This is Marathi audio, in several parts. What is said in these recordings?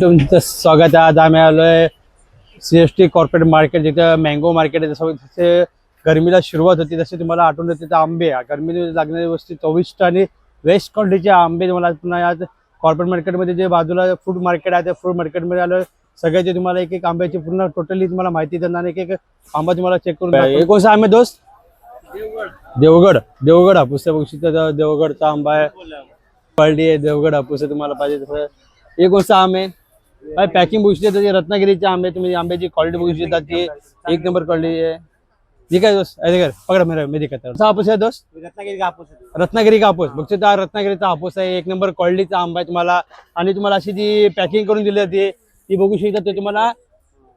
तुमचं स्वागत आहे। आज आम्ही आलोय CST कॉर्पोरेट मार्केट, जिथे मँगो मार्केट आहे। जसे गरमीला सुरुवात होती तसे तुम्हाला आठवण येते तर आंबे गरमीमध्ये लागणारी वस्तू चविष्ट आणि वेस्ट क्वालिटीचे आंबे तुम्हाला पुन्हा आज कॉर्पोरेट मार्केटमध्ये जे बाजूला फूड मार्केट आहे त्या फूड मार्केटमध्ये आलोय। सगळ्याचे तुम्हाला एक एक आंब्याची पूर्ण टोटली तुम्हाला माहिती देणार, एक एक आंबा तुम्हाला चेक करून हे कोणसा आंबे दोस्त? देवगड देवगड हापूस आहे। देवगडचा आंबा आहे, क्वालिटी आहे। देवगड हापूस आहे, तुम्हाला पाहिजे तसं। हे कोणसा आंबे आहे? पॅकिंग बघू शकता, रत्नागिरीचे आंबे। तुम्ही आंब्याची क्वालिटी बघू शकता, ती एक नंबर क्वालिटी आहे। ठीक आहे दोस्त, अरे पकड़ा मेरा, मैं दिखाता हूं। हापूस आहे दोस्त? रत्नागिरी का हापूस आहे। रत्नागिरी का हापूस बघू शकता, रत्नागिरीचा हापूस आहे। एक नंबर क्वालिटीचा आंबा आहे तुम्हाला। आणि तुम्हाला अशी जी पॅकिंग करून दिली जाते ती बघू शकता, ते तुम्हाला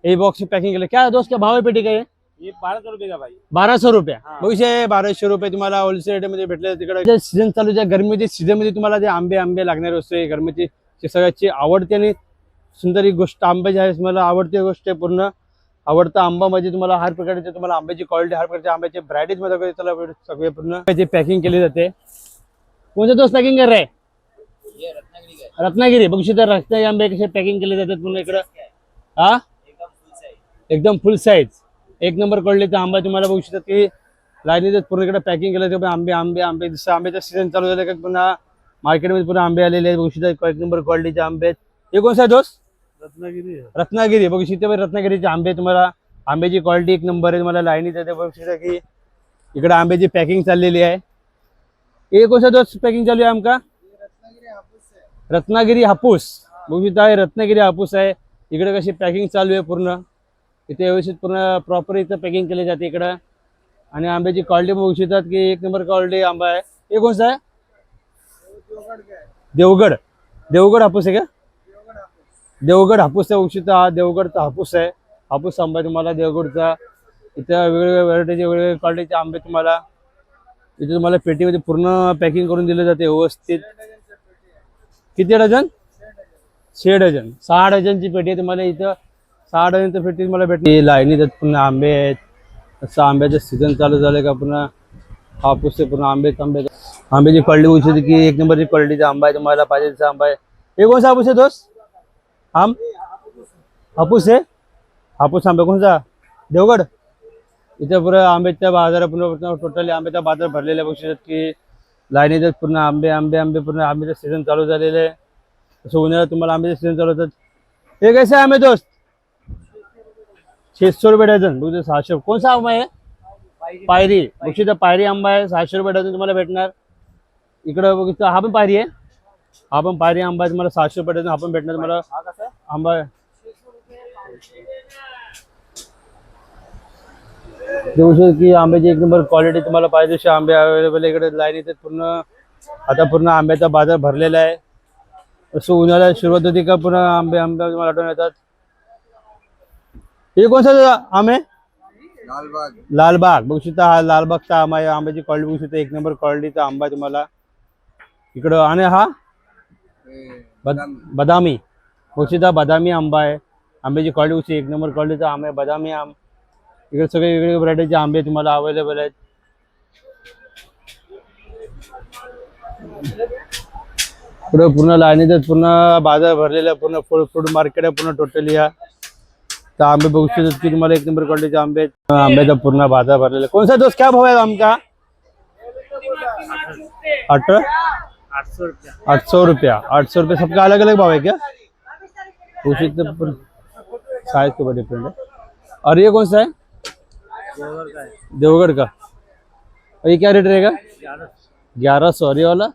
ए बॉक्स पॅकिंग केलं। क्या दोस्त, क्या भाव आहे पेटी का? ये 1200 रुपये का भाई। 1200 रुपये बघू शकता, 1200 रुपये तुम्हाला होलसेल रेट मध्ये भेटले। तिकडे सीझन चालू आहे, गरमीच्या सीझन मध्ये तुम्हाला जे आंबे लागणारे असते गरमीची सगळ्याची आवडते आणि सुंदर ही गोष्ट आंब्याची आहे। मला आवडती गोष्ट आहे, पूर्ण आवडता आंबा म्हणजे तुम्हाला हर प्रकारचे तुम्हाला आंब्याची क्वालिटी, हर प्रकारच्या आंब्याचे व्हरायटीज मध्ये त्याला सगळे पूर्ण पॅकिंग केली जाते। कोणत्या दोस्त पॅकिंग कर रहे? रत्नागिरी बघू शकता, रत्नागिरी आंबे कसे पॅकिंग केले जातात पूर्ण इकडं। हा एकदम फुल साईज एक नंबर क्वालिटीचा आंबा तुम्हाला बघू शकता की लाईनीच पूर्ण इकडे पॅकिंग केलं ते आंबे जसं आंब्याचं सीझन चालू झालं का पुन्हा मार्केटमध्ये पुन्हा आंबे आलेले आहेत। बघू शकता एक नंबर क्वालिटीचे आंबे आहेत। हे कोणसा आहे दोस्त? रत्नागिरी बघू शकता, रत्नागिरीचे आंबे तुम्हाला आंब्याची क्वालिटी एक नंबर आहे। तुम्हाला लाईनीच आहे, बघू शकता की इकडे आंब्याची पॅकिंग चाललेली आहे। हे कोणसा दोस्त पॅकिंग चालू आहे आमका? रत्नागिरी हापूस बघू शकता, रत्नागिरी हापूस आहे। इकडे कशी पॅकिंग चालू आहे पूर्ण, इथे व्यवस्थित पूर्ण प्रॉपर इथं पॅकिंग केली जाते इकडं। आणि आंब्याची क्वालिटी बघू शकतात की एक नंबर क्वालिटी आंबा आहे। हे कोणसा आहे? देवगड हापूस आहे का? देवगड हापूस आहे, औषध हा देवगडचा हापूस आहे। हापूस आंबा तुम्हाला देवगडचा। इथं वेगवेगळ्या व्हरायटीचे वेगवेगळ्या क्वालिटीचे आंबे तुम्हाला इथे तुम्हाला पेटीमध्ये पूर्ण पॅकिंग करून दिले जाते व्यवस्थित। किती डझन? 6 डझन, 6 डझनची पेटी आहे तुम्हाला इथं। 6 डझनची पेटी तुम्हाला भेटते। लाईनीत पुन्हा आंबे आहेत, असं आंब्याचं सीझन चालू झालं का पुन्हा हापूस आहे, पुन्हा आंब्याची क्वालिटी बघू शकते की एक नंबरची क्वालिटीचा आंबा आहे। तुम्हाला पाहिजे तसा आंबा आहे। हे कोणसा हापूस आहे दोस्त? हापूस आहे, हापूस आंबा कोणसा? देवगड। इथे पुढे आंब्याच्या बाजार पूर्ण टोटली आंब्याचा बाजार भरलेला बघू शकतात की लाईनीत पूर्ण आंबे पूर्ण आंब्याचं सीझन चालू झालेलं आहे। तसं उन्हाळ्यात तुम्हाला आंब्याचे सीझन चालू होतात। हे कैसे आंबे दोस्त? 600 रुपये डझन बघू, 600। कोणसा आंबा आहे? पायरी बघू शकता, पायरी आंबा आहे, 600 रुपये डझन तुम्हाला भेटणार इकडे बघू शकता। हा पण पायरी आहे, हा पण पायरी आंबा आहे तुम्हाला 600 रुपये डझन हा पण भेटणार तुम्हाला आंबा आहे। देऊ शकतो की आंब्याची एक नंबर क्वालिटी तुम्हाला पाहिजे तसे आंबे अवेलेबल इकडे लाईनीत पूर्ण। आता पूर्ण आंब्याचा बाजार भरलेला आहे। असं उन्हाळ्यात सुरुवात होती का पुन्हा आंबे तुम्हाला आढळून येतात। हे कोणसा आंबे? लालबाग बघू शकता, हा लालबागचा आंबा आहे। आंब्याची क्वालिटी बघू शकता, एक नंबर क्वालिटीचा आंबा आहे तुम्हाला इकडं। आणि हा बदामी बघू शकता, बदामी आंबा आहे। आंब्याची क्वालिटी बघू शकता, एक नंबर क्वालिटीचा आंबा आहे बदामी आंबा। इकडे सगळे वेगवेगळे व्हरायटीचे आंबे तुम्हाला अवेलेबल आहेत। इकडे पूर्ण लाईनीत पूर्ण बाजार भरलेला आहे, पूर्ण फूड मार्केट आहे पूर्ण टोटली। या तर आंबे बघू शकतात की तुम्हाला एक नंबर क्वालिटीचे आंबे आहेत। आंब्याचा पूर्ण बाजार भरलेला है। कौन सा दोस्त, क्या भाव है आम का? 800 रुपया। 800 रुपये सबका अलग अलग भाव है क्या? उसी साइज के ऊपर डिफरेंट है। और ये कौन सा है? देवगढ़ का। और ये क्या रेट रहेगा? 1100। और ये वाला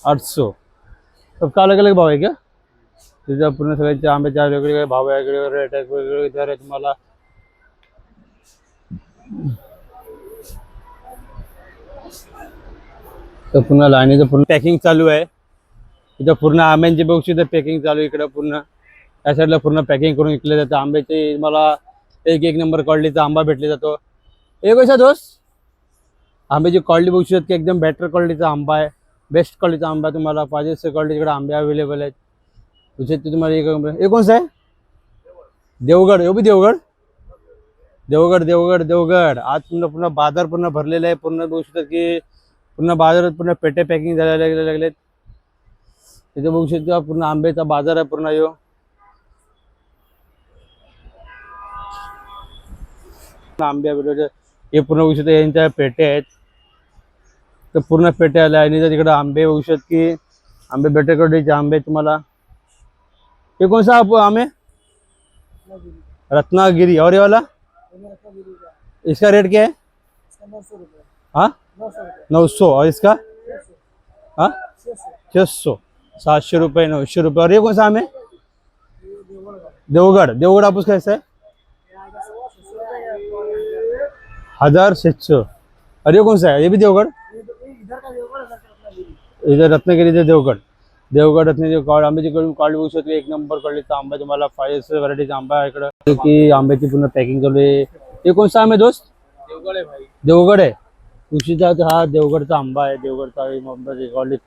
800। सबका अलग अलग भाव है क्या? तिथे पूर्ण सगळ्यांचे आंब्याचे वेगवेगळे भाव आहे, वेगवेगळे रेट आहेत, वेगवेगळे दर आहे तुम्हाला। तर पूर्ण लाईनीचं पूर्ण पॅकिंग चालू आहे इथं। पूर्ण आंब्यांची बघू शकता पॅकिंग चालू आहे इकडं पूर्ण। या साईडला पूर्ण पॅकिंग करून विकले जातं आंब्याचे। मला एक नंबर क्वालिटीचा आंबा भेटले जातो। हे कसा दोस्त? आंब्याची क्वालिटी बघू शकता की एकदम बेटर क्वालिटीचा आंबा आहे, बेस्ट क्वालिटीचा आंबा। तुम्हाला पाहिजे तसं क्वालिटी इकडे आंबे अवेलेबल आहेत। तुम्हाला एक कौन सा है? देवगड। ये भी देवगड। देवगड आज पूर्ण बाजार पूर्ण भरलेला आहे पूर्ण। बघू शकता की पूर्ण बाजारात पूर्ण पेटे पॅकिंग झालेले लागलेत। इथे बघू शकता पूर्ण आंब्याचा बाजार आहे पूर्ण यो. आंबे available आहे. हे पूर्ण बघू शकता यांच्या पेट्या आहेत. तर पूर्ण पेट्या आल्या आणि तिकडे आंबे बघू शकता की आंबे बेटर क्वालिटीचे आंबे तुम्हाला. ये कौन सा आम है? रत्नागिरी. और ये वाला इसका रेट क्या है? हाँ 900. और इसका हाँ 600. 700 रुपये 900 रुपये. और ये कौन सा आम है? देवगढ़. देवगढ़ हापुस कैसा है? 1600. और ये कौन सा है? ये भी देवगढ़. इधर रत्नागिरी से देवगढ़. देवगड रत्नागिरी आंब्याची क्वालिटी बघू शकतो. एक नंबर क्वालिटीचा आंबा तुम्हाला 5 व्हरायटीचा आंबा आहे इकडं की आंब्याची पूर्ण पॅकिंग चालू आहे. हे कोणता आंबा आहे दोस्त? देवगड आहे भाई. देवगड आहे. उशीचा हा देवगडचा आंबा आहे. देवगडचा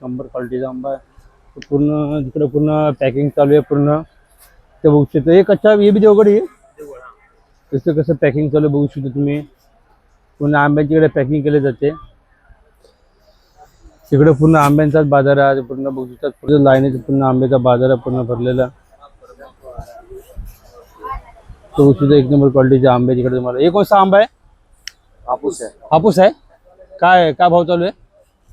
नंबर क्वालिटीचा आंबा आहे. पूर्ण तिकडे पूर्ण पॅकिंग चालू आहे पूर्ण. ते बघू शकतो. हे कच्चा हे बी देवगड आहे. तसं कसं पॅकिंग चालू बघू शकतो तुम्ही. पूर्ण आंब्याची इकडे पॅकिंग केली जाते. तिकडे पूर्ण आंब्यांचाच बाजार आहे. पूर्ण बघू शकतात पूर्ण लाईनीत पूर्ण आंब्याचा बाजार आहे पूर्ण भरलेला. तो सुद्धा एक नंबर क्वालिटीचे आंबे तिकडे तुम्हाला. हे कोणता आंबा आहे? हापूस आहे. हापूस आहे. काय भाव चालू आहे?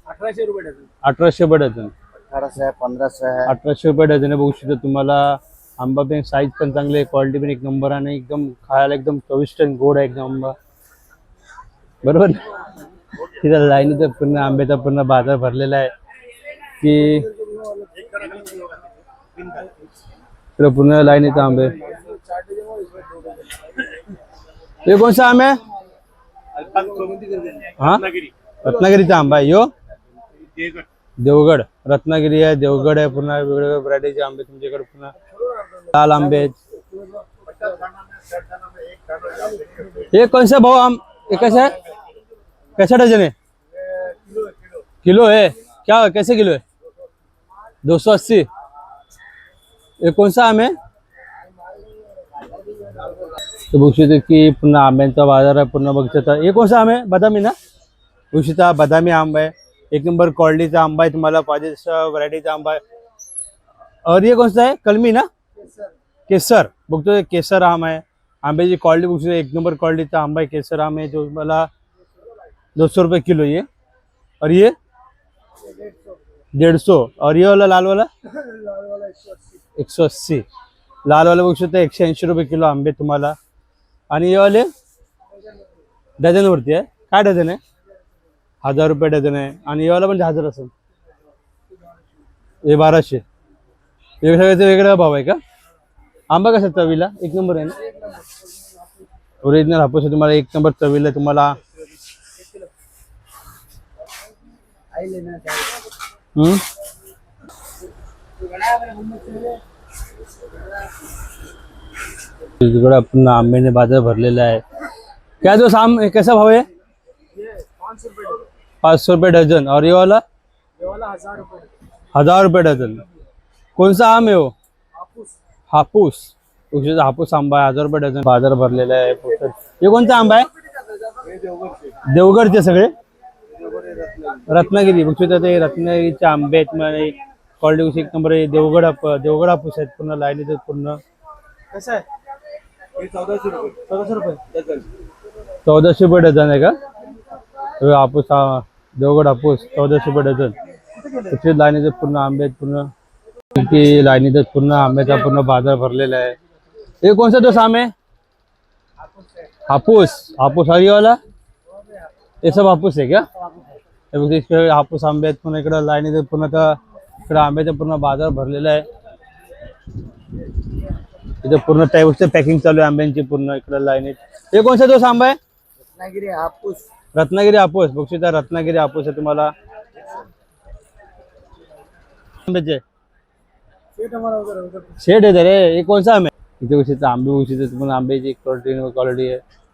1800 रुपये डझन. 1800 रुपये डझन. 1800 आहे, 1500 आहे. 1800 रुपये डझन बघू शकता तुम्हाला. आंबा पण साईज पण चांगली आहे, क्वालिटी पण एक नंबर आणि एकदम खायला एकदम चविष्ट आणि गोड आहे एकदम आंबा. बरोबर. तिथं लाईनीत पूर्ण आंब्याचा पूर्ण बाजार भरलेला आहे की पूर्ण लाईनीचा आंबे. ये कौन सा आम है? हाँ रत्नागिरीचा आंबा आहे यो. देवगड. रत्नागिरी आहे, देवगड आहे. पूर्ण वेगवेगळ्या व्हरायटीचे आंबे तुमच्याकडे. पूर्ण लाल आंबे आहेत. ये कौन सा भाव आम ये कैसा है? कैसा डजन है? किलो है क्या? कैसे किलो है? 280. ये कौन सा आम है? तो बघू शकता की पूर्ण आंब्यांचा बाजार आहे पूर्ण बघू शकता. हे कौन सा आम है? बदामी ना. बघू शकता बदामी आंबा आहे. एक नंबर क्वालिटीचा आंबा आहे तुम्हाला. पाहिजे व्हरायटीचा आंबा आहे. और ये कौन सा है? कलमी ना. केसर. बघतो केसर आम आहे. आंब्याची क्वालिटी बघू शकता एक नंबर क्वालिटीचा आंबा आहे. केसर आम आहे जो मला 200 रुपये किलो. ये और ये 150. और ये वाला लाल वाला 180. लाल वाला बघू शकता 180 रुपये किलो आंबे तुम्हाला. आणि हे वाले डझनवरती आहे. काय डझन आहे? 1000 रुपये डझन आहे. आणि हे वाला पण 1000 असेल. हे 1200. वेगळ्या वेगळा भाव आहे का? आंबा कसा चवीला एक नंबर आहे ना. ओरिजिनल हापूस तुम्हाला एक नंबर चवीला तुम्हाला. तिकडे आपण आंब्याने बाजार भरलेला आहे. क्या जो साम कैसा भाव है? 500 रुपये डझन. और ये वाला 1000 रुपये डझन. कौन सा आम है वो? हापूस. हापूस आंबा आहे 1000 रुपये डझन. बाजार भरलेला आहे. हे कोणता आंबा आहे? देवगडचे सगळे. रत्नागिरी बघू ते रत्नागिरीचे आंबे आहेत. क्वालिटी एक नंबर आहे. देवगड हापूस आहेत पूर्ण लाईनीत पूर्ण. कसं आहे? 1400 रुपये. 1400 रुपये डझन आहे का? हापूस देवगड हापूस 1400 रुपये डझन. लाईनीत पूर्ण आंबे आहेत पूर्ण की लाईनीत पूर्ण आंब्याचा पूर्ण बाजार भरलेला आहे. हे कोणसा तो साम है? हापूस. हापूस हरिवाला ये सब हापूस है क्या? इकडे हापूस आंबे आहेत पूर्ण. इकडे लाईनीत पूर्ण इकडे आंब्याचा पूर्ण बाजार भरलेला आहे. इथे पूर्ण टाईपचं पॅकिंग चालू आहे आंब्यांची पूर्ण इकडे लाईनीत. हे कोणसा तो आंबा आहे? रत्नागिरी हापूस. रत्नागिरी हापूस. बघू रत्नागिरी हापूस आहे तुम्हाला. आंब्याचे शेड आहे रे. हे कोणसा आंबे? इथे कशी आंबे उशीचे तुम्हाला. आंब्याची क्वालिटी आहे.